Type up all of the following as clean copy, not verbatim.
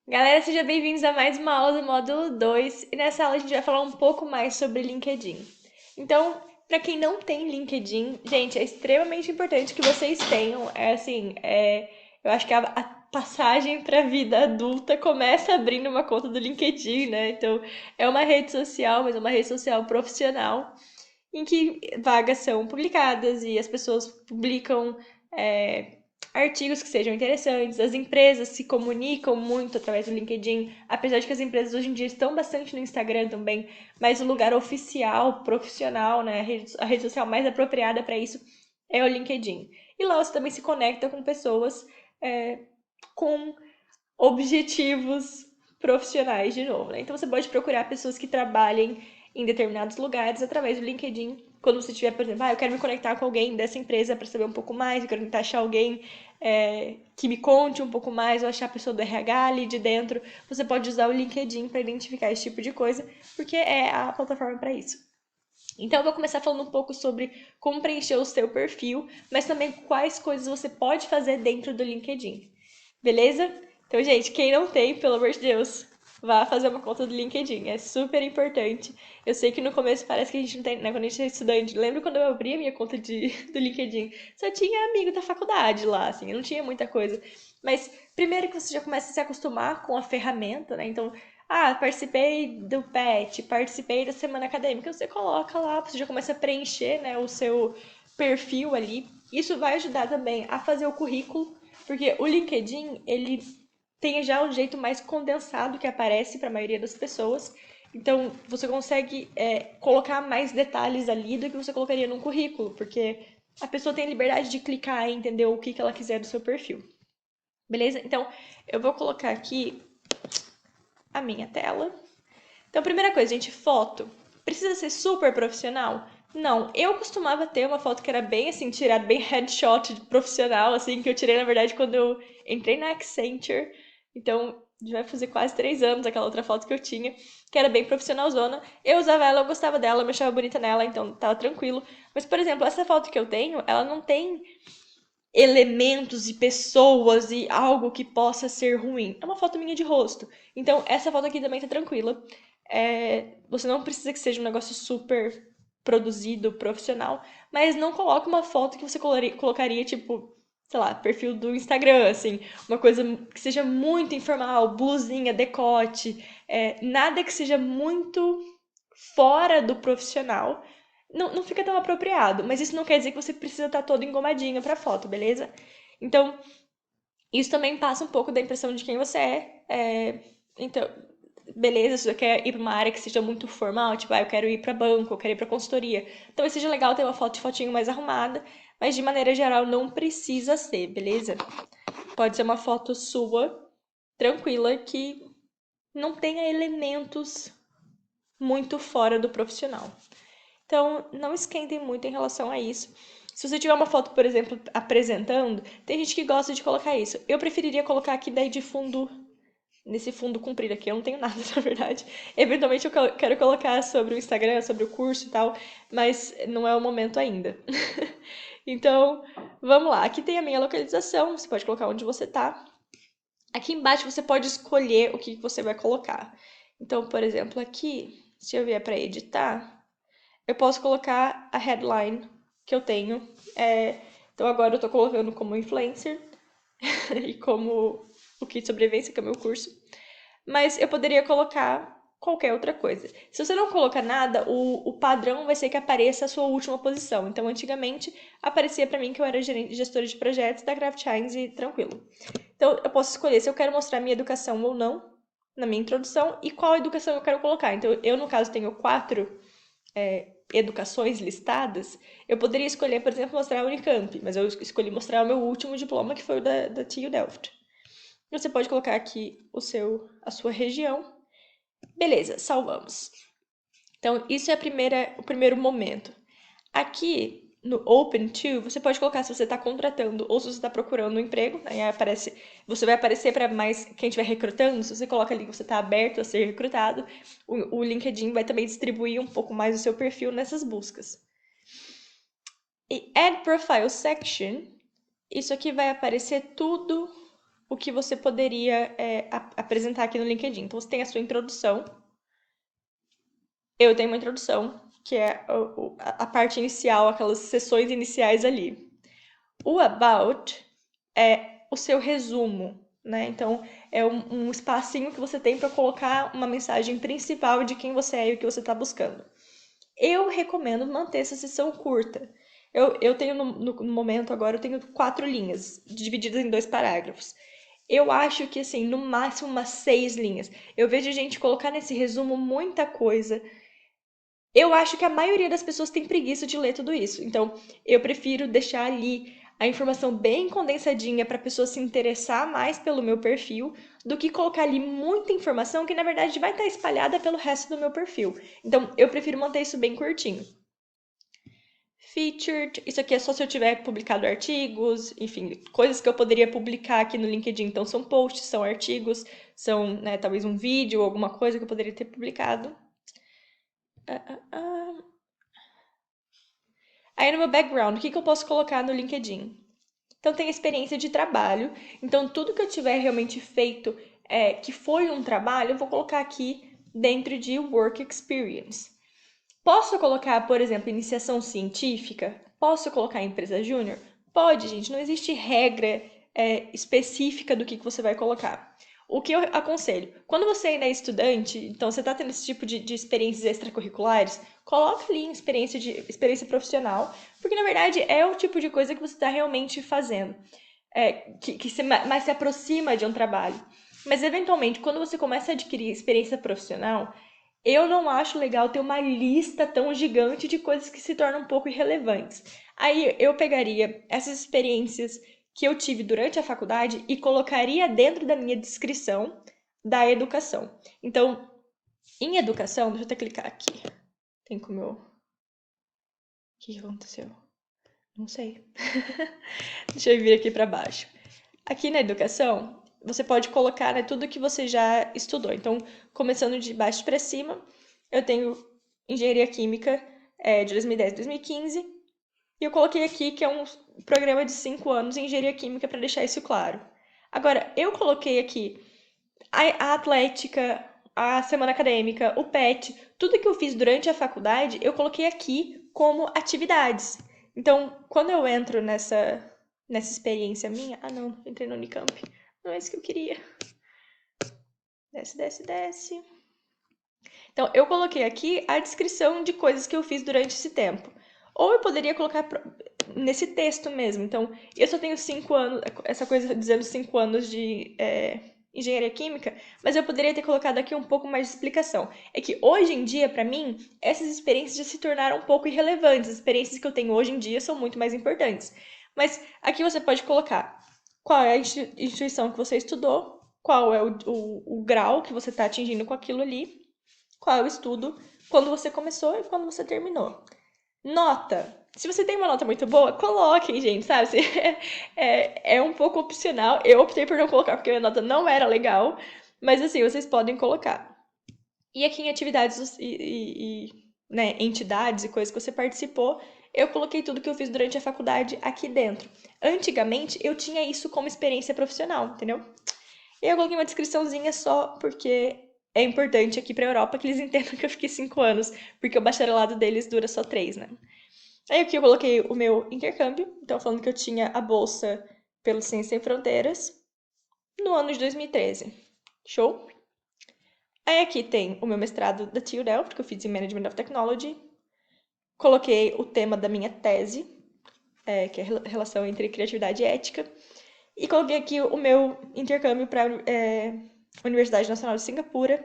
Galera, sejam bem-vindos a mais uma aula do módulo 2 e nessa aula a gente vai falar um pouco mais sobre LinkedIn. Então, para quem não tem LinkedIn, gente, é extremamente importante que vocês tenham. Eu acho que a passagem para a vida adulta começa abrindo uma conta do LinkedIn, né? Então, é uma rede social, mas é uma rede social profissional em que vagas são publicadas e as pessoas publicam é, artigos que sejam interessantes. As empresas se comunicam muito através do LinkedIn, apesar de que as empresas hoje em dia estão bastante no Instagram também, mas o lugar oficial, profissional, né, a rede social mais apropriada para isso é o LinkedIn. E lá você também se conecta com pessoas com objetivos profissionais de novo, né? Então você pode procurar pessoas que trabalhem em determinados lugares através do LinkedIn. Quando você tiver, por exemplo, eu quero me conectar com alguém dessa empresa para saber um pouco mais, eu quero tentar achar alguém que me conte um pouco mais, ou achar a pessoa do RH ali de dentro, você pode usar o LinkedIn para identificar esse tipo de coisa, porque é a plataforma para isso. Então, eu vou começar falando um pouco sobre como preencher o seu perfil, mas também quais coisas você pode fazer dentro do LinkedIn. Beleza? Então, gente, quem não tem, pelo amor de Deus, vá fazer uma conta do LinkedIn. É super importante. Eu sei que no começo parece que a gente não tem, né? Quando a gente é estudante. Lembro quando eu abri a minha conta do LinkedIn, só tinha amigo da faculdade lá, assim, eu não tinha muita coisa. Mas primeiro que você já começa a se acostumar com a ferramenta, né? Então, participei do PET, participei da semana acadêmica, você coloca lá, você já começa a preencher, né, o seu perfil ali. Isso vai ajudar também a fazer o currículo, porque o LinkedIn, ele tem já um jeito mais condensado que aparece para a maioria das pessoas. Então, você consegue colocar mais detalhes ali do que você colocaria num currículo, porque a pessoa tem a liberdade de clicar e entender o que ela quiser do seu perfil. Beleza? Então, eu vou colocar aqui a minha tela. Então, primeira coisa, gente, foto. Precisa ser super profissional? Não, eu costumava ter uma foto que era bem assim, tirada bem headshot profissional, assim, que eu tirei, na verdade, quando eu entrei na Accenture. Então, já vai fazer quase 3 anos aquela outra foto que eu tinha, que era bem profissionalzona. Eu usava ela, eu gostava dela, eu me achava bonita nela, então tava tranquilo. Mas, por exemplo, essa foto que eu tenho, ela não tem elementos e pessoas e algo que possa ser ruim. É uma foto minha de rosto. Então, essa foto aqui também tá tranquila. Você não precisa que seja um negócio super produzido, profissional, mas não coloque uma foto que você colocaria, tipo, sei lá, perfil do Instagram, assim, uma coisa que seja muito informal, blusinha, decote, nada que seja muito fora do profissional, não fica tão apropriado, mas isso não quer dizer que você precisa estar todo engomadinho pra foto, beleza? Então, isso também passa um pouco da impressão de quem você então, beleza, se você quer ir pra uma área que seja muito formal, tipo, eu quero ir pra banco, eu quero ir pra consultoria. Talvez seja legal ter uma fotinho mais arrumada, mas de maneira geral não precisa ser, beleza? Pode ser uma foto sua, tranquila, que não tenha elementos muito fora do profissional. Então, não esquentem muito em relação a isso. Se você tiver uma foto, por exemplo, apresentando, tem gente que gosta de colocar isso. Eu preferiria colocar aqui daí de fundo, nesse fundo comprido aqui. Eu não tenho nada, na verdade. Eventualmente eu quero colocar sobre o Instagram, sobre o curso e tal, mas não é o momento ainda. Então, vamos lá. Aqui tem a minha localização, você pode colocar onde você tá. Aqui embaixo você pode escolher o que você vai colocar. Então, por exemplo, aqui, se eu vier para editar, eu posso colocar a headline que eu tenho. Então agora eu tô colocando como influencer e como o kit de sobrevivência, que é o meu curso. Mas eu poderia colocar qualquer outra coisa. Se você não colocar nada, o padrão vai ser que apareça a sua última posição. Então, antigamente, aparecia para mim que eu era gestora de projetos da Kraft Heinz e tranquilo. Então, eu posso escolher se eu quero mostrar minha educação ou não na minha introdução e qual educação eu quero colocar. Então, eu, no caso, tenho 4 educações listadas, eu poderia escolher, por exemplo, mostrar a Unicamp, mas eu escolhi mostrar o meu último diploma, que foi o da TU Delft. Você pode colocar aqui a sua região. Beleza, salvamos. Então, isso é o primeiro momento. Aqui no Open to, você pode colocar se você está contratando ou se você está procurando um emprego. Aí você vai aparecer para mais quem estiver recrutando. Se você coloca ali que você está aberto a ser recrutado, o LinkedIn vai também distribuir um pouco mais o seu perfil nessas buscas. E Add Profile Section, isso aqui vai aparecer tudo o que você poderia apresentar aqui no LinkedIn. Então, você tem a sua introdução. Eu tenho uma introdução, que é a parte inicial, aquelas sessões iniciais ali. O about é o seu resumo, né? Então, é um espacinho que você tem para colocar uma mensagem principal de quem você é e o que você está buscando. Eu recomendo manter essa sessão curta. Eu tenho, no momento agora, eu tenho 4 linhas, divididas em 2 parágrafos. Eu acho que, assim, no máximo umas 6 linhas. Eu vejo gente colocar nesse resumo muita coisa. Eu acho que a maioria das pessoas tem preguiça de ler tudo isso. Então, eu prefiro deixar ali a informação bem condensadinha para a pessoa se interessar mais pelo meu perfil, do que colocar ali muita informação que na verdade vai estar espalhada pelo resto do meu perfil. Então, eu prefiro manter isso bem curtinho. Featured, isso aqui é só se eu tiver publicado artigos, enfim, coisas que eu poderia publicar aqui no LinkedIn. Então, são posts, são artigos, são, né, talvez um vídeo, alguma coisa que eu poderia ter publicado. Aí no meu background, o que eu posso colocar no LinkedIn? Então tem experiência de trabalho. Então tudo que eu tiver realmente feito que foi um trabalho, eu vou colocar aqui dentro de work experience. Posso colocar, por exemplo, iniciação científica? Posso colocar empresa júnior? Pode, gente. Não existe regra específica do que você vai colocar. O que eu aconselho? Quando você ainda é estudante, então você está tendo esse tipo de experiências extracurriculares, coloca ali experiência profissional, porque na verdade é o tipo de coisa que você está realmente fazendo, que mais se aproxima de um trabalho. Mas eventualmente, quando você começa a adquirir experiência profissional, eu não acho legal ter uma lista tão gigante de coisas que se tornam um pouco irrelevantes. Aí eu pegaria essas experiências que eu tive durante a faculdade e colocaria dentro da minha descrição da educação. Então, em educação, deixa eu até clicar aqui. Tem como eu. O que aconteceu? Não sei. Deixa eu vir aqui para baixo. Aqui na educação, você pode colocar, né, tudo que você já estudou. Então, começando de baixo para cima, eu tenho engenharia química de 2010 a 2015. E eu coloquei aqui que é um programa de 5 anos em engenharia química para deixar isso claro. Agora, eu coloquei aqui a atlética, a semana acadêmica, o PET, tudo que eu fiz durante a faculdade, eu coloquei aqui como atividades. Então, quando eu entro nessa experiência minha... Ah, não, entrei no Unicamp. Não é isso que eu queria. Desce, desce, desce. Então, eu coloquei aqui a descrição de coisas que eu fiz durante esse tempo. Ou eu poderia colocar nesse texto mesmo. Então, eu só tenho 5 anos, essa coisa dizendo 5 anos de engenharia química, mas eu poderia ter colocado aqui um pouco mais de explicação. É que hoje em dia, para mim, essas experiências já se tornaram um pouco irrelevantes. As experiências que eu tenho hoje em dia são muito mais importantes. Mas aqui você pode colocar qual é a instituição que você estudou, qual é o grau que você está atingindo com aquilo ali, qual é o estudo, quando você começou e quando você terminou. Nota. Se você tem uma nota muito boa, coloquem, gente, sabe? É um pouco opcional. Eu optei por não colocar porque a minha nota não era legal, mas assim, vocês podem colocar. E aqui em atividades né, entidades e coisas que você participou, eu coloquei tudo que eu fiz durante a faculdade aqui dentro. Antigamente, eu tinha isso como experiência profissional, entendeu? E eu coloquei uma descriçãozinha só porque é importante aqui pra Europa que eles entendam que eu fiquei 5 anos, porque o bacharelado deles dura só 3, né? Aí aqui eu coloquei o meu intercâmbio, então falando que eu tinha a bolsa pelo Ciências Sem Fronteiras no ano de 2013. Show? Aí aqui tem o meu mestrado da TUDEL, porque eu fiz em Management of Technology. Coloquei o tema da minha tese, que é a relação entre criatividade e ética. E coloquei aqui o meu intercâmbio para a Universidade Nacional de Singapura.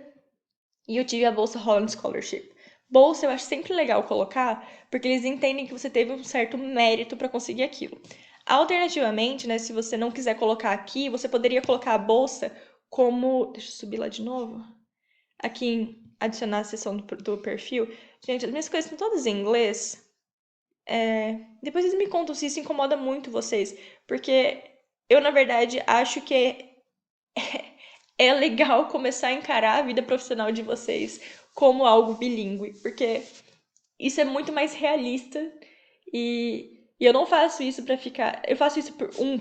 E eu tive a bolsa Holland Scholarship. Bolsa eu acho sempre legal colocar, porque eles entendem que você teve um certo mérito para conseguir aquilo. Alternativamente, né, se você não quiser colocar aqui, você poderia colocar a bolsa como... Deixa eu subir lá de novo. Aqui em adicionar a seção do perfil. Gente, as minhas coisas estão todas em inglês. Depois vocês me contam se isso incomoda muito vocês. Porque eu, na verdade, acho que é legal começar a encarar a vida profissional de vocês como algo bilíngue, porque isso é muito mais realista e E eu não faço isso pra ficar. Eu faço isso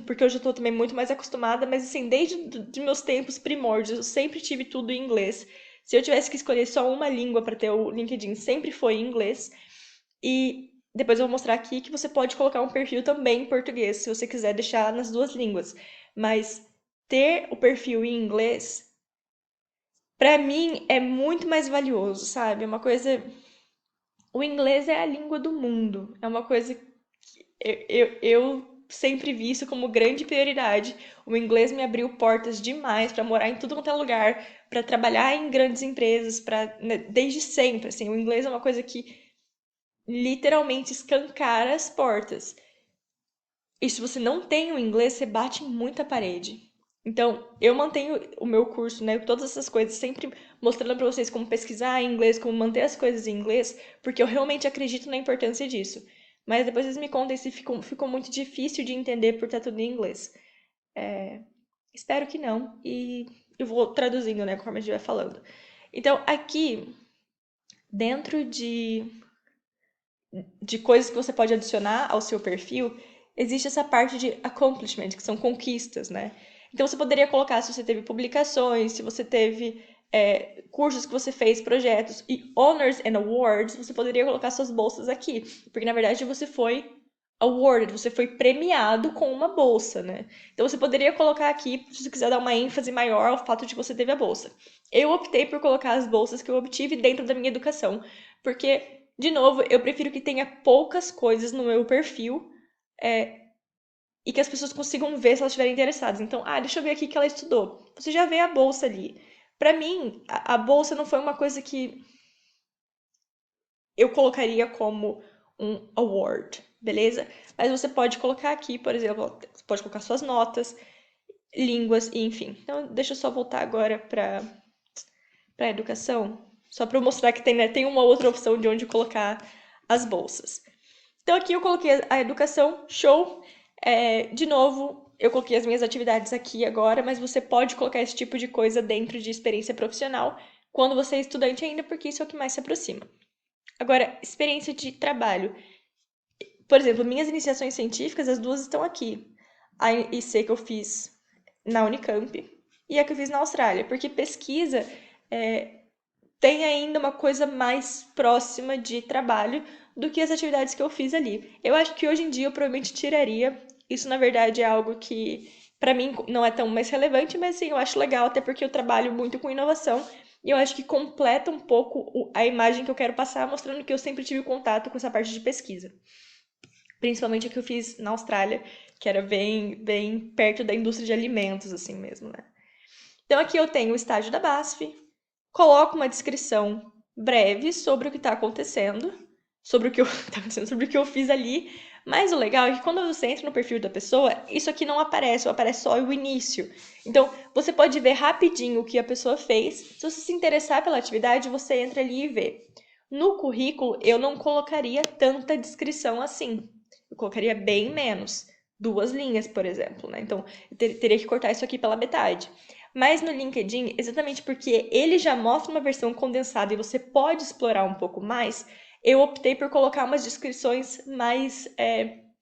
porque eu já tô também muito mais acostumada, mas assim, desde de meus tempos primórdios, eu sempre tive tudo em inglês. Se eu tivesse que escolher só uma língua pra ter o LinkedIn, sempre foi em inglês. E depois eu vou mostrar aqui que você pode colocar um perfil também em português, se você quiser deixar nas duas línguas. Mas ter o perfil em inglês, pra mim, é muito mais valioso, sabe? É uma coisa. O inglês é a língua do mundo. É uma coisa que eu sempre vi isso como grande prioridade. O inglês me abriu portas demais pra morar em tudo quanto é lugar, pra trabalhar em grandes empresas, para desde sempre, assim, o inglês é uma coisa que literalmente escancara as portas. E se você não tem o inglês, você bate em muita parede. Então, eu mantenho o meu curso, né, todas essas coisas, sempre mostrando para vocês como pesquisar em inglês, como manter as coisas em inglês, porque eu realmente acredito na importância disso. Mas depois vocês me contem se ficou muito difícil de entender por estar tudo em inglês. Espero que não, e eu vou traduzindo, né, conforme a gente vai falando. Então, aqui, dentro de coisas que você pode adicionar ao seu perfil, existe essa parte de accomplishment, que são conquistas, né? Então você poderia colocar se você teve publicações, se você teve cursos que você fez, projetos e honors and awards, você poderia colocar suas bolsas aqui, porque na verdade você foi awarded, você foi premiado com uma bolsa, né? Então você poderia colocar aqui, se você quiser dar uma ênfase maior ao fato de que você teve a bolsa. Eu optei por colocar as bolsas que eu obtive dentro da minha educação, porque de novo, eu prefiro que tenha poucas coisas no meu perfil e que as pessoas consigam ver se elas estiverem interessadas. Então, deixa eu ver aqui que ela estudou. Você já vê a bolsa ali. Pra mim, a bolsa não foi uma coisa que eu colocaria como um award, beleza? Mas você pode colocar aqui, por exemplo, você pode colocar suas notas, línguas, e enfim. Então, deixa eu só voltar agora para a educação, só para eu mostrar que tem, né, tem uma outra opção de onde colocar as bolsas. Então aqui eu coloquei a educação, show. De novo, eu coloquei as minhas atividades aqui agora, mas você pode colocar esse tipo de coisa dentro de experiência profissional quando você é estudante ainda, porque isso é o que mais se aproxima. Agora, experiência de trabalho. Por exemplo, minhas iniciações científicas, as duas estão aqui. A IC que eu fiz na Unicamp e a que eu fiz na Austrália, porque pesquisa tem ainda uma coisa mais próxima de trabalho do que as atividades que eu fiz ali. Eu acho que hoje em dia eu provavelmente tiraria. Isso, na verdade, é algo que, para mim, não é tão mais relevante, mas sim, eu acho legal, até porque eu trabalho muito com inovação e eu acho que completa um pouco a imagem que eu quero passar, mostrando que eu sempre tive contato com essa parte de pesquisa. Principalmente a que eu fiz na Austrália, que era bem, bem perto da indústria de alimentos, assim mesmo, né? Então aqui eu tenho o estágio da BASF, coloco uma descrição breve sobre o que está acontecendo, sobre o que eu, tá acontecendo, sobre o que eu fiz ali. Mas o legal é que quando você entra no perfil da pessoa, isso aqui não aparece, ou aparece só o início. Então, você pode ver rapidinho o que a pessoa fez. Se você se interessar pela atividade, você entra ali e vê. No currículo, eu não colocaria tanta descrição assim. Eu colocaria bem menos. 2 linhas, por exemplo, né? Então, eu teria que cortar isso aqui pela metade. Mas no LinkedIn, exatamente porque ele já mostra uma versão condensada e você pode explorar um pouco mais, eu optei por colocar umas descrições mais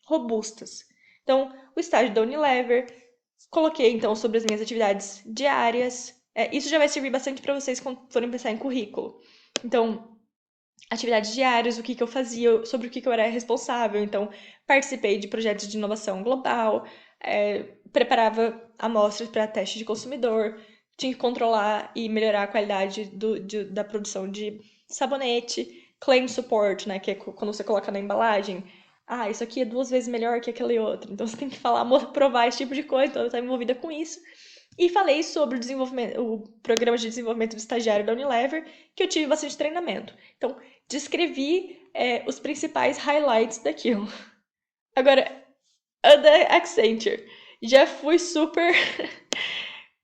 robustas. Então, o estágio da Unilever, coloquei então sobre as minhas atividades diárias. Isso já vai servir bastante para vocês quando forem pensar em currículo. Então, atividades diárias, o que eu fazia, sobre o que eu era responsável. Então, participei de projetos de inovação global, preparava amostras para teste de consumidor, tinha que controlar e melhorar a qualidade da produção de sabonete, claim support, né, que é quando você coloca na embalagem, isso aqui é 2 vezes melhor que aquele outro. Então, você tem que falar, provar esse tipo de coisa, então eu estava envolvida com isso. E falei sobre o programa de desenvolvimento do estagiário da Unilever, que eu tive bastante treinamento. Então, descrevi os principais highlights daquilo. Agora, a da Accenture. Já fui super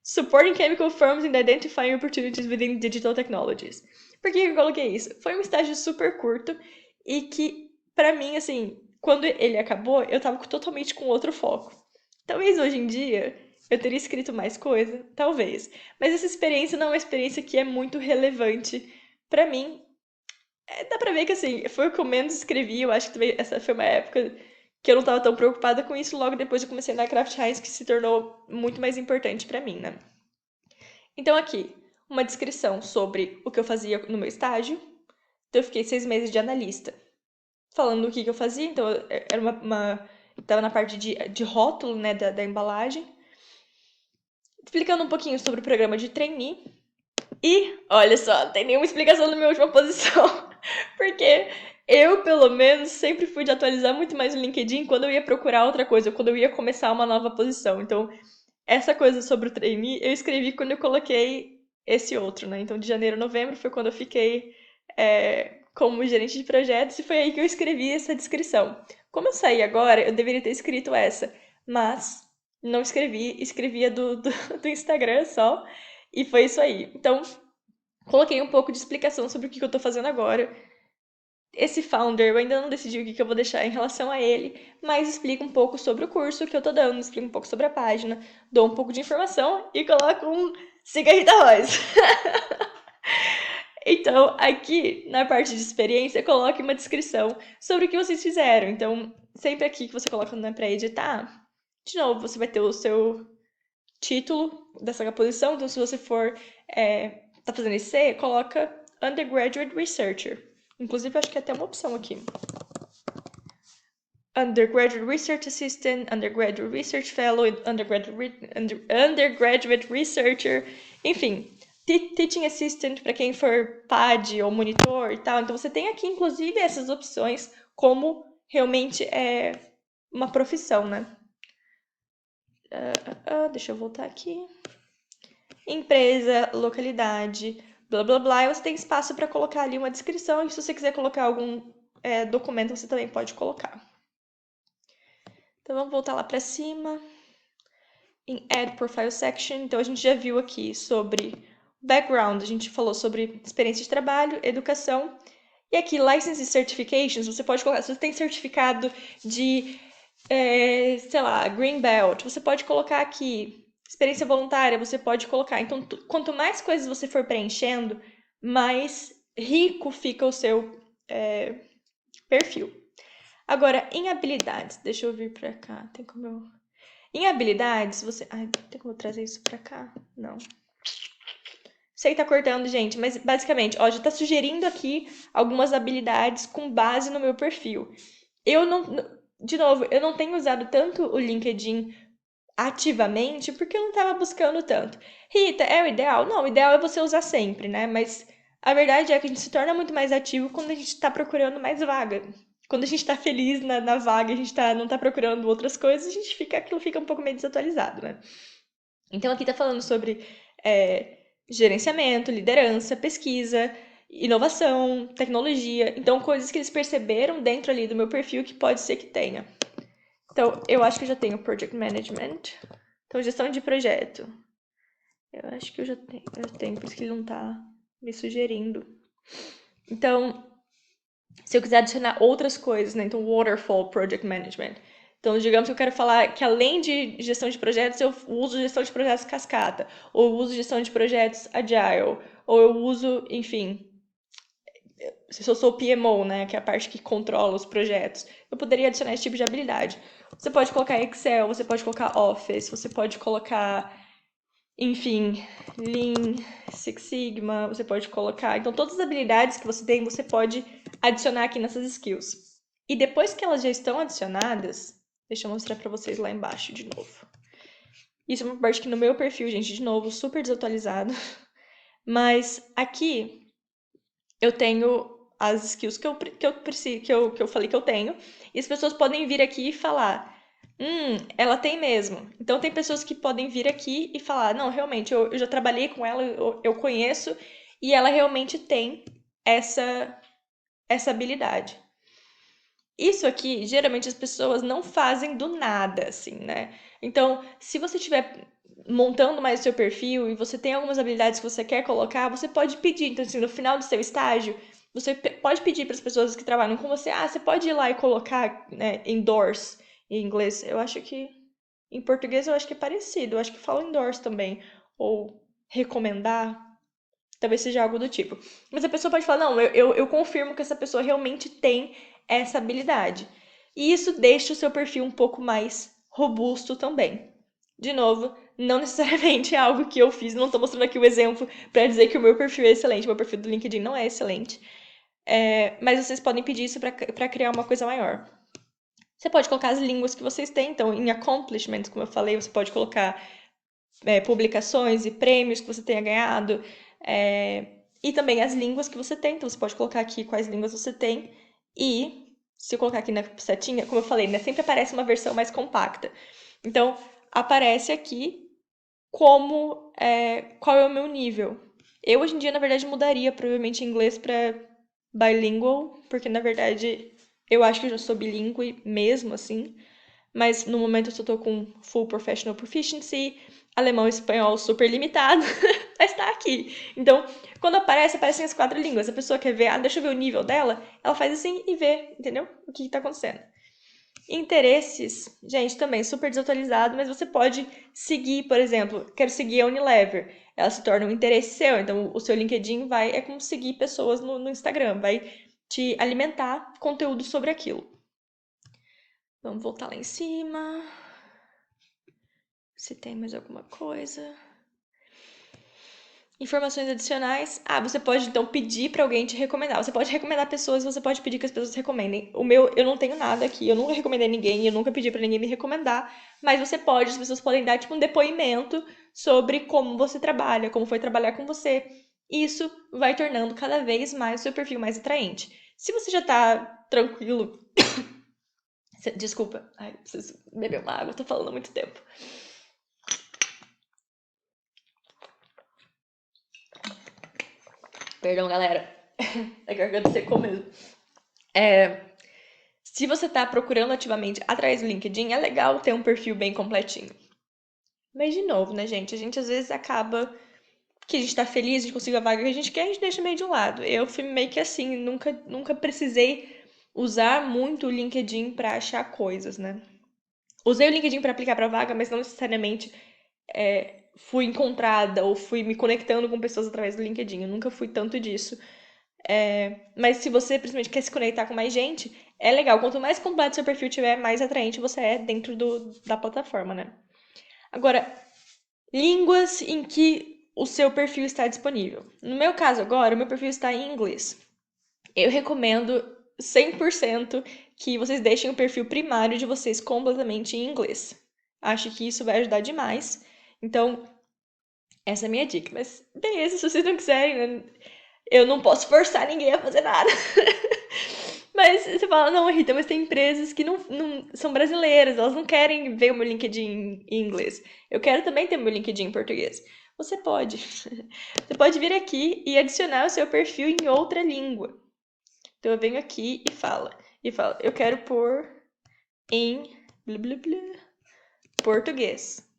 supporting chemical firms in identifying opportunities within digital technologies. Por que eu coloquei isso? Foi um estágio super curto e que, pra mim, assim, quando ele acabou, eu tava totalmente com outro foco. Talvez hoje em dia eu teria escrito mais coisa, talvez. Mas essa experiência não é uma experiência que é muito relevante pra mim. Dá pra ver que, assim, foi o que eu menos escrevi. Eu acho que essa foi uma época que eu não estava tão preocupada com isso logo depois eu comecei na Kraft Heinz, que se tornou muito mais importante para mim, né? Então aqui, uma descrição sobre o que eu fazia no meu estágio. Então eu fiquei 6 meses de analista, falando o que eu fazia. Então era eu tava na parte de rótulo, né, da embalagem, explicando um pouquinho sobre o programa de trainee. E, olha só, não tem nenhuma explicação na minha última posição, porque eu, pelo menos, sempre fui de atualizar muito mais o LinkedIn quando eu ia procurar outra coisa, quando eu ia começar uma nova posição. Então, essa coisa sobre o trainee, eu escrevi quando eu coloquei esse outro, né? Então, de janeiro a novembro foi quando eu fiquei como gerente de projetos e foi aí que eu escrevi essa descrição. Como eu saí agora, eu deveria ter escrito essa, mas não escrevi, escrevia do Instagram só, e foi isso aí. Então, coloquei um pouco de explicação sobre o que eu tô fazendo agora. Esse founder, eu ainda não decidi o que eu vou deixar em relação a ele, mas explico um pouco sobre o curso que eu tô dando, explico um pouco sobre a página, dou um pouco de informação e coloco um cigarrito rosa. Então, aqui na parte de experiência, coloque uma descrição sobre o que vocês fizeram. Então, sempre aqui que você coloca para editar, de novo, você vai ter o seu título dessa posição. Então, se você for tá fazendo IC, coloca Undergraduate Researcher. Inclusive, acho que é até uma opção aqui. Undergraduate Research Assistant, Undergraduate Research Fellow, Undergraduate Researcher, enfim, Teaching Assistant para quem for PAD ou monitor e tal. Então você tem aqui, inclusive, essas opções como realmente é uma profissão, né? Deixa eu voltar aqui. Empresa, localidade, blá blá blá. E você tem espaço para colocar ali uma descrição. E se você quiser colocar algum documento, você também pode colocar. Então vamos voltar lá para cima. Em Add Profile Section, então a gente já viu aqui sobre background, a gente falou sobre experiência de trabalho, educação. E aqui, License Certifications, você pode colocar, se você tem certificado de, sei lá, Green Belt, você pode colocar aqui. Experiência voluntária, você pode colocar. Então, quanto mais coisas você for preenchendo, mais rico fica o seu perfil. Agora, em habilidades, deixa eu vir pra cá, tem como eu... Em habilidades, você... Ai, tem como eu trazer isso pra cá? Não. Sei que tá cortando, gente, mas basicamente, ó, já tá sugerindo aqui algumas habilidades com base no meu perfil. Eu não... De novo, eu não tenho usado tanto o LinkedIn ativamente porque eu não tava buscando tanto. Rita, é o ideal? Não, o ideal é você usar sempre, né? Mas a verdade é que a gente se torna muito mais ativo quando a gente tá procurando mais vaga. Quando a gente tá feliz na vaga, a gente não tá procurando outras coisas, aquilo fica um pouco meio desatualizado, né? Então aqui tá falando sobre gerenciamento, liderança, pesquisa, inovação, tecnologia. Então, coisas que eles perceberam dentro ali do meu perfil que pode ser que tenha. Então, eu acho que eu já tenho Project Management. Então, gestão de projeto. Eu acho que eu já tenho, por isso que ele não tá me sugerindo. Então, se eu quiser adicionar outras coisas, né? Então, Waterfall Project Management. Então, digamos que eu quero falar que além de gestão de projetos, eu uso gestão de projetos cascata, ou eu uso gestão de projetos agile, ou eu uso, enfim, se eu sou o PMO, né, que é a parte que controla os projetos, eu poderia adicionar esse tipo de habilidade. Você pode colocar Excel, você pode colocar Office, você pode colocar, enfim, Lean, Six Sigma, você pode colocar... Então, todas as habilidades que você tem, você pode adicionar aqui nessas skills. E depois que elas já estão adicionadas, deixa eu mostrar pra vocês lá embaixo de novo. Isso é uma parte que no meu perfil, gente, de novo, super desatualizado. Mas aqui eu tenho as skills que eu falei que eu tenho. E as pessoas podem vir aqui e falar, ela tem mesmo. Então tem pessoas que podem vir aqui e falar, não, realmente, eu já trabalhei com ela, eu conheço, e ela realmente tem essa habilidade. Isso aqui, geralmente as pessoas não fazem do nada, assim, né? Então, se você estiver montando mais o seu perfil e você tem algumas habilidades que você quer colocar, você pode pedir. Então, assim, no final do seu estágio, você pode pedir para as pessoas que trabalham com você, você pode ir lá e colocar, né, endorse em inglês. Eu acho que em português eu acho que é parecido. Eu acho que fala endorse também. Ou recomendar. Talvez seja algo do tipo. Mas a pessoa pode falar, não, eu confirmo que essa pessoa realmente tem essa habilidade. E isso deixa o seu perfil um pouco mais robusto também. De novo, não necessariamente é algo que eu fiz, não estou mostrando aqui o exemplo para dizer que o meu perfil é excelente, meu perfil do LinkedIn não é excelente. Mas vocês podem pedir isso para criar uma coisa maior. Você pode colocar as línguas que vocês têm, então em accomplishments, como eu falei, você pode colocar publicações e prêmios que você tenha ganhado, e também as línguas que você tem, então você pode colocar aqui quais línguas você tem, e se eu colocar aqui na setinha, como eu falei, né, sempre aparece uma versão mais compacta. Então, aparece aqui qual é o meu nível. Eu, hoje em dia, na verdade, mudaria provavelmente inglês para bilingual, porque, na verdade, eu acho que eu já sou bilíngue mesmo, assim. Mas, no momento, eu só tô com full professional proficiency, alemão e espanhol super limitado, mas tá aqui. Então, quando aparecem as 4 línguas. A pessoa quer ver, deixa eu ver o nível dela, ela faz assim e vê, entendeu? O que tá acontecendo. Interesses, gente, também super desatualizado, mas você pode seguir, por exemplo, quero seguir a Unilever. Ela se torna um interesse seu, então o seu LinkedIn é como seguir pessoas no Instagram, vai te alimentar conteúdo sobre aquilo. Vamos voltar lá em cima. Se tem mais alguma coisa. Informações adicionais. Você pode então pedir para alguém te recomendar. Você pode recomendar pessoas, você pode pedir que as pessoas recomendem. O meu, eu não tenho nada aqui, eu nunca recomendei ninguém, eu nunca pedi para ninguém me recomendar, mas você pode, as pessoas podem dar tipo um depoimento sobre como você trabalha, como foi trabalhar com você. Isso vai tornando cada vez mais o seu perfil mais atraente. Se você já tá tranquilo, desculpa, preciso beber uma água, tô falando há muito tempo. Perdão, galera. A garganta secou mesmo. Se você tá procurando ativamente atrás do LinkedIn, é legal ter um perfil bem completinho. Mas, de novo, né, gente? A gente às vezes acaba que a gente tá feliz, a gente conseguiu a vaga que a gente quer, a gente deixa meio de lado. Eu fui meio que assim, nunca precisei usar muito o LinkedIn pra achar coisas, né? Usei o LinkedIn pra aplicar pra vaga, mas não necessariamente fui encontrada ou fui me conectando com pessoas através do LinkedIn. Eu nunca fui tanto disso. Mas se você principalmente quer se conectar com mais gente, é legal. Quanto mais completo seu perfil tiver, mais atraente você é dentro da plataforma, né? Agora, línguas em que o seu perfil está disponível. No meu caso agora, o meu perfil está em inglês. Eu recomendo 100% que vocês deixem o perfil primário de vocês completamente em inglês. Acho que isso vai ajudar demais. Então, essa é a minha dica. Mas beleza, se vocês não quiserem, né? Eu não posso forçar ninguém a fazer nada. Mas você fala, não, Rita, mas tem empresas que não são brasileiras, elas não querem ver o meu LinkedIn em inglês. Eu quero também ter o meu LinkedIn em português. Você pode. Você pode vir aqui e adicionar o seu perfil em outra língua. Então eu venho aqui e falo, eu quero pôr em português.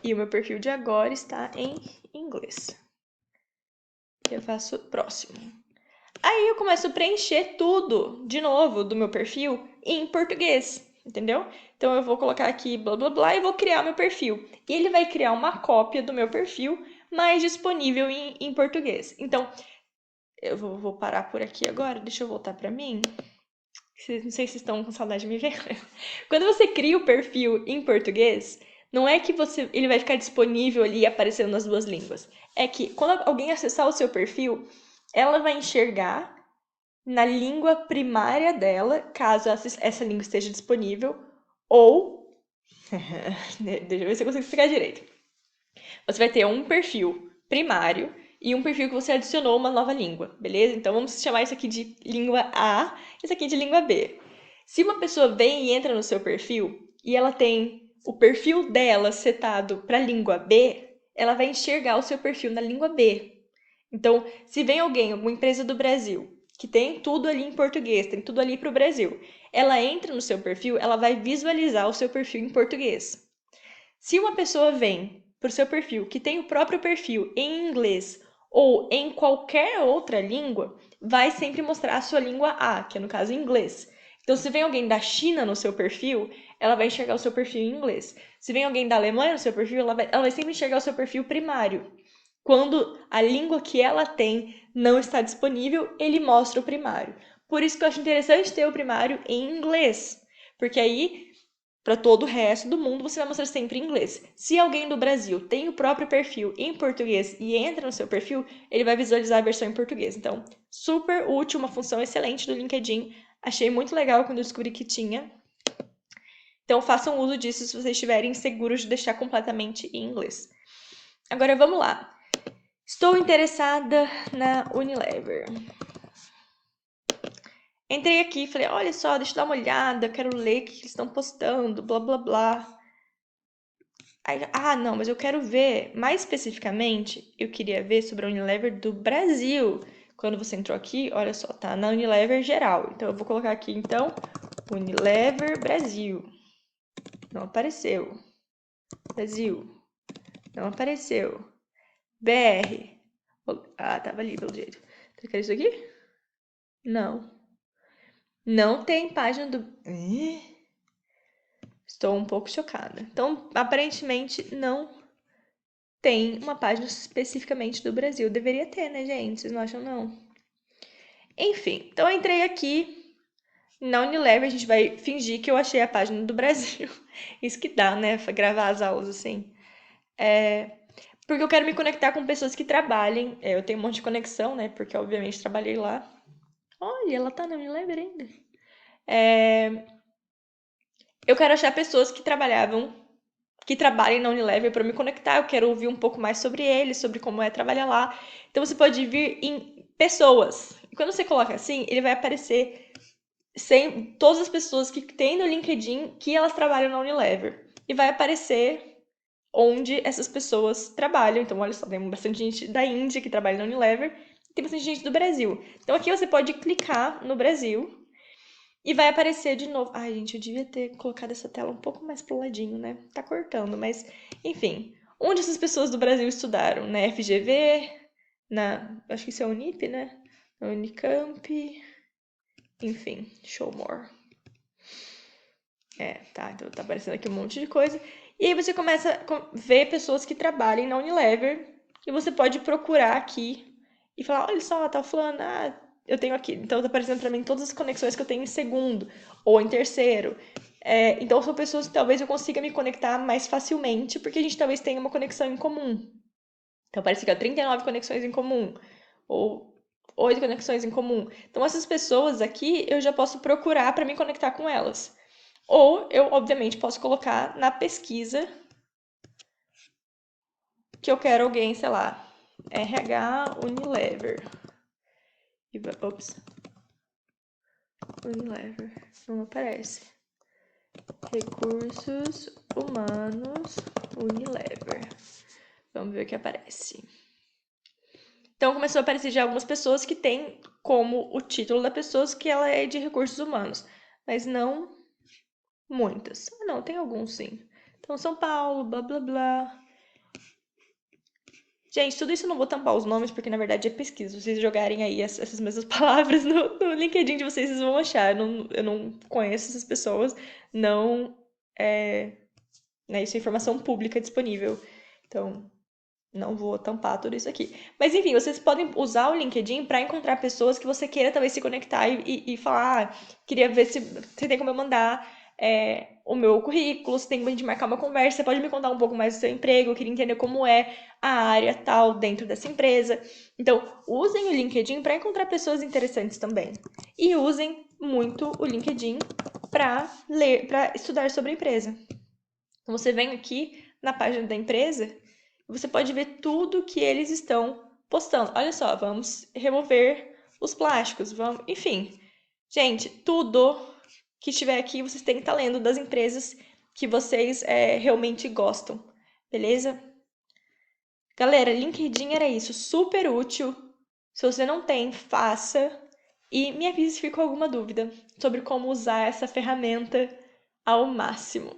E o meu perfil de agora está em inglês. Eu faço próximo. Aí eu começo a preencher tudo, de novo, do meu perfil em português, entendeu? Então eu vou colocar aqui blá blá blá e vou criar o meu perfil. E ele vai criar uma cópia do meu perfil, mas disponível em português. Então, eu vou parar por aqui agora, deixa eu voltar para mim. Não sei se estão com saudade de me ver. Quando você cria o perfil em português, não é que ele vai ficar disponível ali aparecendo nas duas línguas. É que quando alguém acessar o seu perfil, ela vai enxergar na língua primária dela, caso essa língua esteja disponível, ou... Deixa eu ver se eu consigo explicar direito. Você vai ter um perfil primário e um perfil que você adicionou uma nova língua, beleza? Então vamos chamar isso aqui de língua A, isso aqui de língua B. Se uma pessoa vem e entra no seu perfil e ela tem o perfil dela setado para a língua B, ela vai enxergar o seu perfil na língua B. Então, se vem alguém, alguma empresa do Brasil, que tem tudo ali em português, tem tudo ali para o Brasil, ela entra no seu perfil, ela vai visualizar o seu perfil em português. Se uma pessoa vem para o seu perfil que tem o próprio perfil em inglês ou em qualquer outra língua, vai sempre mostrar a sua língua A, que é no caso inglês. Então, se vem alguém da China no seu perfil, ela vai enxergar o seu perfil em inglês. Se vem alguém da Alemanha no seu perfil, ela vai sempre enxergar o seu perfil primário. Quando a língua que ela tem não está disponível, ele mostra o primário. Por isso que eu acho interessante ter o primário em inglês. Porque aí, para todo o resto do mundo, você vai mostrar sempre em inglês. Se alguém do Brasil tem o próprio perfil em português e entra no seu perfil, ele vai visualizar a versão em português. Então, super útil, uma função excelente do LinkedIn. Achei muito legal quando eu descobri que tinha. Então, façam uso disso se vocês estiverem seguros de deixar completamente em inglês. Agora, vamos lá. Estou interessada na Unilever. Entrei aqui e falei, olha só, deixa eu dar uma olhada, quero ler o que eles estão postando, blá, blá, blá. Aí, não, mas eu quero ver, mais especificamente, eu queria ver sobre a Unilever do Brasil. Quando você entrou aqui, olha só, tá na Unilever geral. Então, eu vou colocar aqui, então, Unilever Brasil. Não apareceu. Brasil. Não apareceu. BR. Tava ali, pelo jeito. Você quer isso aqui? Não. Não tem página do... Estou um pouco chocada. Então, aparentemente, não tem uma página especificamente do Brasil. Deveria ter, né, gente? Vocês não acham, não? Enfim, então eu entrei aqui na Unilever. A gente vai fingir que eu achei a página do Brasil. Isso que dá, né? Gravar as aulas assim. Porque eu quero me conectar com pessoas que trabalhem. Eu tenho um monte de conexão, né? Porque, obviamente, trabalhei lá. Olha, ela tá na Unilever ainda. Eu quero achar pessoas que trabalhem na Unilever para me conectar. Eu quero ouvir um pouco mais sobre eles, sobre como é trabalhar lá. Então você pode vir em pessoas. E quando você coloca assim, ele vai aparecer sem todas as pessoas que tem no LinkedIn que elas trabalham na Unilever. E vai aparecer onde essas pessoas trabalham. Então, olha só, tem bastante gente da Índia que trabalha na Unilever, e tem bastante gente do Brasil. Então aqui você pode clicar no Brasil e vai aparecer de novo. Ai, gente, eu devia ter colocado essa tela um pouco mais pro ladinho, né? Tá cortando, mas enfim. Onde essas pessoas do Brasil estudaram? Na FGV, acho que isso é a Unip, né? Na Unicamp, enfim, show more. Tá, então tá aparecendo aqui um monte de coisa. E aí você começa a ver pessoas que trabalhem na Unilever e você pode procurar aqui e falar, olha só, tá fulano, eu tenho aqui. Então tá aparecendo pra mim todas as conexões que eu tenho em segundo ou em terceiro. Então são pessoas que talvez eu consiga me conectar mais facilmente, porque a gente talvez tenha uma conexão em comum. Então parece que há 39 conexões em comum, ou 8 conexões em comum. Então essas pessoas aqui eu já posso procurar para me conectar com elas. Ou eu, obviamente, posso colocar na pesquisa que eu quero alguém, sei lá, RH Unilever. Ops. Unilever. Não aparece. Recursos Humanos Unilever. Vamos ver o que aparece. Então começou a aparecer já algumas pessoas que têm como o título da pessoa que ela é de recursos humanos. Mas não muitas. Não, tem alguns sim. Então São Paulo, blá blá blá. Gente, tudo isso eu não vou tampar os nomes, porque na verdade é pesquisa. Se vocês jogarem aí essas mesmas palavras no LinkedIn de vocês, vocês vão achar. Eu não conheço essas pessoas, não né, isso é informação pública disponível. Então, não vou tampar tudo isso aqui. Mas enfim, vocês podem usar o LinkedIn para encontrar pessoas que você queira talvez se conectar e falar, queria ver se tem como eu mandar o meu currículo, se tem como a gente marcar uma conversa, você pode me contar um pouco mais do seu emprego, eu queria entender como é a área tal dentro dessa empresa. Então, usem o LinkedIn para encontrar pessoas interessantes também. E usem muito o LinkedIn para estudar sobre a empresa. Então, você vem aqui na página da empresa, você pode ver tudo que eles estão postando. Olha só, vamos remover os plásticos, enfim. Gente, tudo que estiver aqui, vocês têm que estar lendo das empresas que vocês realmente gostam, beleza? Galera, LinkedIn era isso, super útil. Se você não tem, faça. E me avise se ficou alguma dúvida sobre como usar essa ferramenta ao máximo.